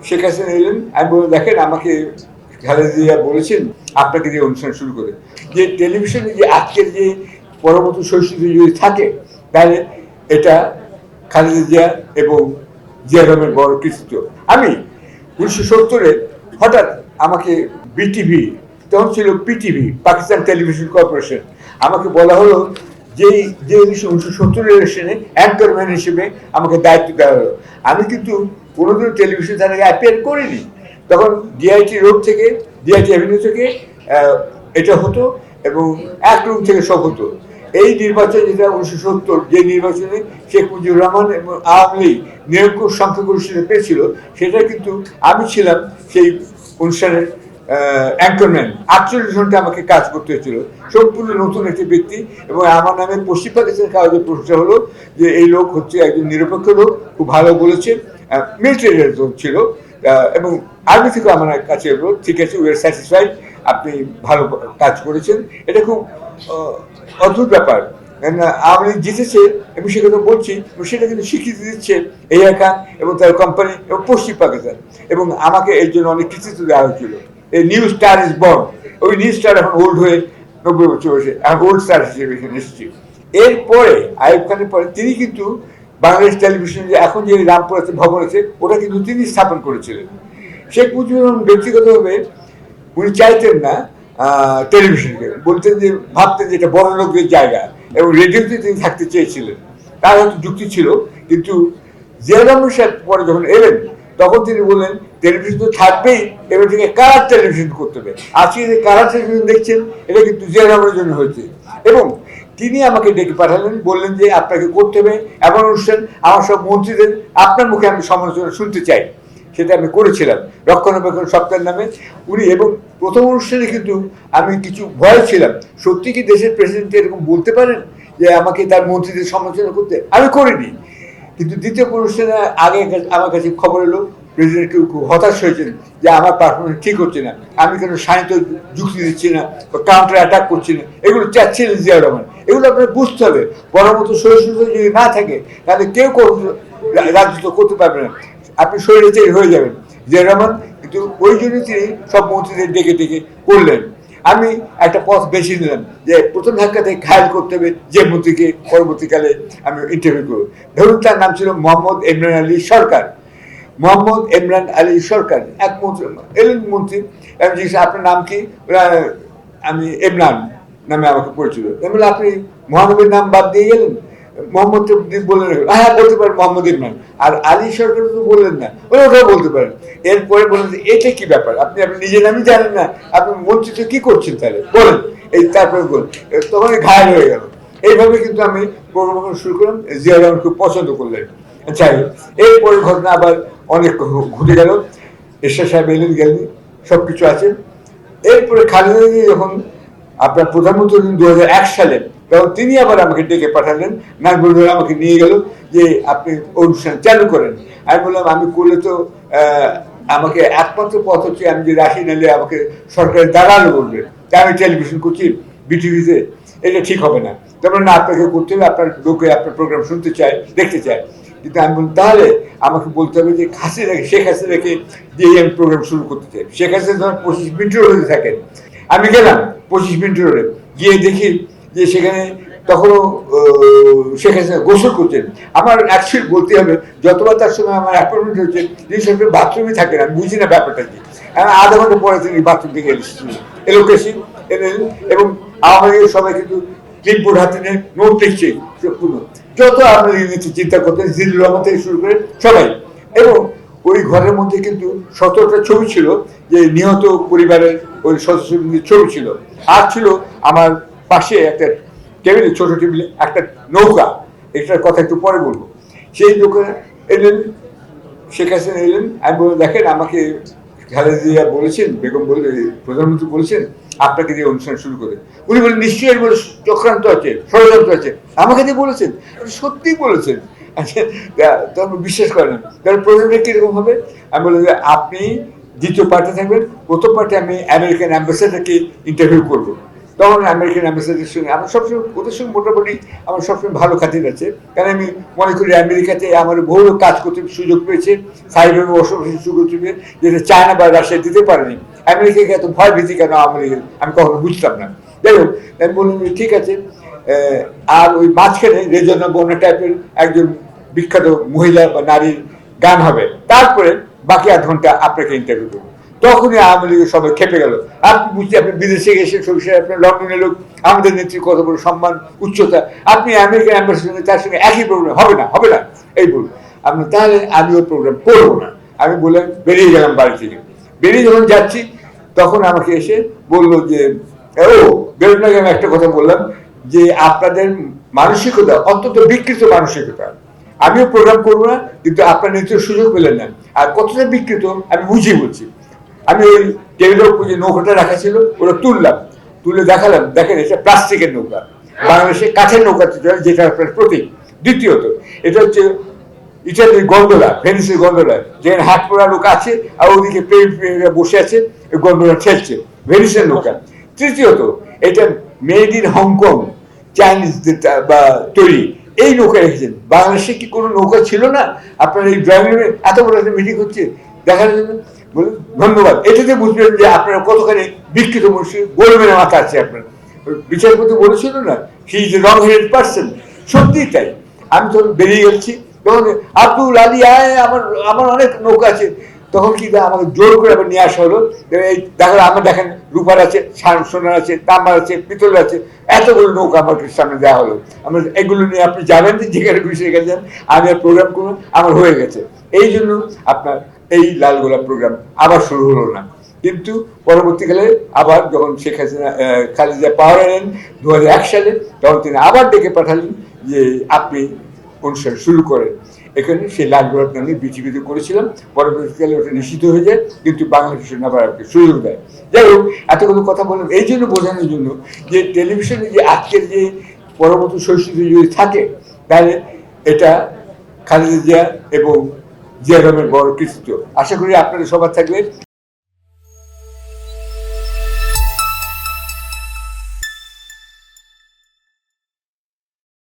শেখ হাসিনা এলেন, আমি বলে দেখেন আমাকে খালেদা জিয়া বলেছেন আপনাকে দিয়ে অনুষ্ঠান শুরু করে, যে টেলিভিশনে যে আজকের যে পরবর্তী শৈশব যদি থাকে তাহলে এটা খালেদা জিয়া এবং জিয়া রহমানের বড় কৃতিত্ব। আমি 1970-এ হঠাৎ আমাকে বিটিভি, তখন ছিল পিটিভি, পাকিস্তান টেলিভিশন কর্পোরেশন, আমাকে বলা হলো যে 1970-এর ইলেকশনে অ্যাঙ্করম্যান হিসেবে আমাকে দায়িত্ব দেওয়া হলো। আমি কিন্তু কোনোদিন টেলিভিশন চ্যানেলে অ্যাপিয়ার করিনি। তখন ডিআইটি রোড থেকে, ডিআইটি অ্যাভিনিউ থেকে এটা হতো এবং এক রুম থেকে সব হতো। এই নির্বাচন যেটা 1970, যে নির্বাচনে শেখ মুজিবুর রহমান এবং আওয়ামী লীগ নিরঙ্কুশ সংখ্যাগরিষ্ঠতা পেয়েছিল, সেটা কিন্তু আমি ছিলাম সেই অনুষ্ঠানের অ্যাঙ্করম্যান। 48 ঘন্টা আমাকে কাজ করতে হয়েছিল, সম্পূর্ণ নতুন একটি ব্যক্তি। এবং আমার নামে পশ্চিম পাকিস্তানের কাগজে প্রশ্ন হলো যে এই লোক হচ্ছে একজন নিরপেক্ষ লোক, খুব ভালো বলেছে, মিলিটারি ছিল এবং আর্মি থেকেও আমার কাছে এলো, ঠিক আছে, উই আর স্যাটিসফাইড, আপনি ভালো কাজ করেছেন। এটা খুব অদ্ভুত ব্যাপার, আওয়ামী লীগ জিতেছে এবং সে কথা বলছি, সেটা কিন্তু স্বীকৃতি দিচ্ছে এআই খান এবং তার কোম্পানি এবং পশ্চিম পাকিস্তান, এবং আমাকে এর জন্য অনেক কৃতিত্ব দেওয়া হয়েছিল। এই নিউ স্টার ইজ বর্ন, ওই নিউ স্টার এখন ওল্ড হয়ে 90 বছর বয়সে এখন ওল্ড স্টার হিসেবে এখানে এসেছি। এরপরে আইয়ুব খানের পরে তিনি কিন্তু বাংলাদেশ টেলিভিশন যে এখন যে রামপুর ভবন আছে, ওটা কিন্তু তিনি স্থাপন করেছিলেন। শেখ মুজিবুর রহমান ব্যক্তিগতভাবে উনি চাইতেন না টেলিভিশনকে, বলতেন যে, ভাবতেন যে এটা বড় লোকদের জায়গা, এবং রেডিওতে তিনি থাকতে চেয়েছিলেন, তার হয়তো যুক্তি ছিল। কিন্তু জিয়া রহমান সাহেব পরে যখন এলেন, তখন তিনি বললেন টেলিভিশন তো থাকবেই, এবার থেকে কালার টেলিভিশন করতে হবে। আজকে যে কালার টেলিভিশন দেখছেন, এটা কিন্তু জিয়া রহমানের জন্য হয়েছে। এবং তিনি আমাকে ডেকে পাঠালেন, বললেন যে আপনাকে করতে হবে এমন অনুষ্ঠান, আমার সব মন্ত্রীদের আপনার মুখে আমি সমালোচনা শুনতে চাই। সেটা আমি করেছিলাম রক্ষণাবেক্ষণ সপ্তাহের নামে উনি। এবং প্রথম অনুষ্ঠানে কিন্তু আমি কিছু ভয় ছিলাম, সত্যি কি দেশের প্রেসিডেন্ট এরকম বলতে পারেন যে আমাকে তার মন্ত্রীদের সমালোচনা করতে, আমি করিনি। কিন্তু দ্বিতীয় অনুষ্ঠানে আগে আমার কাছে খবর এলো প্রেসিডেন্ট খুব হতাশ হয়েছেন যে আমার পারফরমেন্স ঠিক হচ্ছে না, আমি কেন সাহিত্য যুক্তি দিচ্ছি না, কাউন্টার অ্যাটাক করছি না, এগুলো চাচ্ছিলেন জিয়া রহমান। এগুলো আপনার বুঝতে হবে, বড় মতো সহিষ্ণুতা যদি না থাকে তাহলে কেউ রাজনীতি করতে পারবে না, আপনি স্বৈরাচারী হয়ে যাবেন। জিয়া রহমান কিন্তু ওই জন্য তিনি সব মন্ত্রীদের ডেকে ডেকে করলেন। আমি একটা পথ বেছে নিলাম যে প্রথম ধাক্কাতে ঘায়ল করতে হবে যে মন্ত্রীকে পরবর্তীকালে আমি ইন্টারভিউ করব। ধরুন তার নাম ছিল মোহাম্মদ ইমরান আলী সরকার। মোহাম্মদ ইমরান আলী সরকার এক মন্ত্রী এলেন, মন্ত্রী, আমি জিজ্ঞেস আপনার নাম কি, আমি ইমরান নামে আমাকে পরিচিত। আমি বললাম আপনি মহানবীর নাম বাদ দিয়ে গেলেন, মোহাম্মদ বললেন হ্যাঁ বলতে পারেন মোহাম্মদ ইমরান, আর আলী সরকার তো বললেন না, ওটাও বলতে পারেন। এরপরে বললেন যে এটা কি ব্যাপার, আপনি নিজের নামই জানেন না, আপনি মন্ত্রী তো কি করছেন তাহলে বলেন। এই তারপরে বলেন, তখন ঘায়ল হয়ে গেল। এইভাবে কিন্তু আমি প্রোগ্রাম শুরু করলাম, জিয়া রহমান খুব পছন্দ করলেন। যাই হোক, এরপরে ঘটনা আবার অনেক ঘুরে গেল, এরশাদ সাহেব এলেন গেলেন, সবকিছু আছে। এরপরে খালেদা জিয়া যখন আপনার প্রধানমন্ত্রী 2001 সালে, তখন তিনি আবার আমাকে ডেকে পাঠালেন, নাগপুর আমাকে নিয়ে গেল যে আপনি অনুষ্ঠান চালু করেন। আমি বললাম আমি করলে তো আমাকে একমাত্র পথ হচ্ছে আমি যে রাশি নালে আমাকে সরকারের দালাল বলবে, তাই আমি টেলিভিশন করছি বিটিভিতে, এটা ঠিক হবে না। তারপরে না, আপনাকে করতে হবে, আপনার লোকে আপনার প্রোগ্রাম শুনতে চায়, দেখতে চায়। কিন্তু আমি বললাম তাহলে আমাকে বলতে হবে যে শেখ হাসিনাকে দিয়ে আমি প্রোগ্রাম শুরু করতে চাই। শেখ হাসিনা ধর 25 মিনিট রোডে থাকেন, আমি গেলাম 25 মিনিট রোডে, গিয়ে দেখি যে সেখানে তখনও শেখ হাসিনা গোসল করছেন। আমার অ্যাকচুয়ালি বলতে হবে যতবার তার সঙ্গে আমার অ্যাপয়েন্টমেন্ট হচ্ছে, তিনি সবসময় বাথরুমে থাকেন, আমি বুঝি না ব্যাপারটা কি। আধা ঘন্টা পরে তিনি বাথরুম থেকে এলোকেশন এলেন, এবং আমাদের সবাই কিন্তু ক্লিপবোর্ড হাতে নিয়ে নোট লিখছে সম্পূর্ণ, যত আপনার চিন্তা করতেন জিল্লুর রহমান থেকে শুরু করে সবাই। এবং ওই ঘরের মধ্যে কিন্তু 17টা ছবি ছিল, যে নিহত পরিবারের ওই সদস্যদের ছবি ছিল, আর ছিল আমার পাশে একটা টেবিলে, ছোট টেবিলে একটা নৌকা, এটার কথা একটু পরে বলবো। সেই নৌকা এলেন, শেখ হাসিনা এলেন, আমি বলে দেখেন আমাকে খালেদা জিয়া বলেছেন, বেগম বলে প্রধানমন্ত্রী বলেছেন আপনাকে দিয়ে অনুষ্ঠান শুরু করে। উনি বলেন নিশ্চয়ই বলে চক্রান্ত আছে, ষড়যন্ত্র আছে, আমাকে দিয়ে বলেছেন, সত্যিই বলেছেন। আচ্ছা, তখন বিশ্বাস করেন না, তাহলে প্রোগ্রামটা কিরকম হবে? আমি বললাম যে আপনি দ্বিতীয় পার্টে থাকবেন, প্রথম পার্টে আমি আমেরিকান অ্যাম্বাসেডারকে ইন্টারভিউ করবো, তখন আমেরিকান অ্যাম্বাসেডারের সঙ্গে আমার সবসময় ওদের সঙ্গে মোটামুটি আমার সবসময় ভালো খাতির আছে, কারণ আমি মনে করি আমেরিকাতে আমার বহু কাজ করতে সুযোগ পেয়েছে, স্থায়ীভাবে বসবাসের সুযোগ পেয়েছে, যেটা চায়না বা রাশিয়া দিতে পারেনি। আমেরিকাকে এত ভয় ভীতি কেন আমি কখনো বুঝতাম না। যাই হোক, আমি বললাম ঠিক আছে। আর ওই মাঝখানে রেজনা বর্ণা টাইপের একজন বিখ্যাত মহিলা বা নারীর গান হবে, তারপরে বাকি 8 ঘন্টা আপনাকে ইন্টারভিউ করবো। তখনই আওয়ামী লীগের সবাই খেপে গেল। আপনি বুঝতে, আপনি বিদেশে গেছেন, সরিষায় আপনার লন্ডনের লোক, আমাদের নেত্রী কত বড় সম্মান উচ্চতা, আপনি আমেরিকান অ্যাম্বাসেডার তার সঙ্গে একই প্রোগ্রাম হবে না, হবে না এই বলুন আপনি, তাহলে আমি ওই প্রোগ্রাম করবো না। আমি বললাম, বেরিয়ে গেলাম বাড়ি থেকে। বেরিয়ে যখন যাচ্ছি তখন আমাকে এসে বললো যে ও বেরোনোর আগে আমি একটা কথা বললাম যে আপনাদের মানসিকতা অত্যন্ত বিকৃত মানসিকতা, আমিও প্রোগ্রাম করবো না, কিন্তু আপনার নেতৃত্বের সুযোগ পেলেন না। আর কতটা বিকৃত আমি বুঝিয়ে বলছি। আমি ওই টেবিলের উপর যে নৌকাটা রাখা ছিল ওটা তুললাম, তুলে দেখালাম, দেখেন এটা প্লাস্টিকের নৌকা, বাংলাদেশে কাঠের নৌকা যেটা আপনার প্রতীক। দ্বিতীয়ত, এটা হচ্ছে ইটালির গন্ডোলা, ভেনিসের গন্ডোলা, যেখানে হাত পড়া লোক আছে আর ওদিকে প্রেমিকা বসে আছে, গন্ডোলা ঠেলছে, ভেনিসের নৌকা। তৃতীয়ত, এটা মেড ইন হংকং, চাইনিজ বা তৈরি, এই নৌকা রেখেছেন। বাংলাদেশে কি কোনো নৌকা ছিল না? আপনার এই ড্রয়িং রুমে এত বড় একটা মিটিং হচ্ছে দেখার জন্য। বলুন ধন্যবাদ। এটাতে বুঝবেন যে আপনারা কতখানি বিকৃত মানুষ, গোলমেলে মাথা আছে আপনার। বিচারপতি বলেছিল না, he is a wrong headed person, সত্যিই তাই। আমি তখন বেরিয়ে গেছি, তখন আব্দুল আলী আয়, আমার অনেক নৌকা আছে। তখন কি আমাকে জোর করে আবার নিয়ে আসা হলো। এই দেখেন, আমার দেখেন রূপার আছে, সোনার আছে, তামার আছে, পিতল আছে, এতগুলো নৌকা আমার সামনে দেওয়া হলো। আমার এগুলো নিয়ে আপনি যাবেন, যেখানে খুশি সেখানে যান, আমি আর প্রোগ্রাম করবো, আমার হয়ে গেছে। এই জন্য আপনার এই লাল গোলাপ প্রোগ্রাম আবার শুরু হলো না। কিন্তু পরবর্তীকালে আবার যখন শেখ হাসিনা খালেদা পাওয়ার এলেন 2001 সালে, তখন তিনি আবার ডেকে পাঠালেন যে আপনি অনুষ্ঠান শুরু করেন। এখানে সেই লাল গোলাপ নামে বিচিবিত করেছিলাম, পরবর্তীকালে ওটা নিষিদ্ধ হয়ে যায়, কিন্তু বাংলাদেশ আবার সুযোগ দেয়। যাই হোক, এতগুলো কথা বললাম এই জন্য বোঝানোর জন্য যে টেলিভিশনে যে আজকের যে পরবর্তী শৈশবে যদি থাকে, তাহলে এটা খালেদা জিয়া এবং জিয়া রহমানের বড় কৃতিত্ব। আশা করি আপনাদের সবার থাকবে।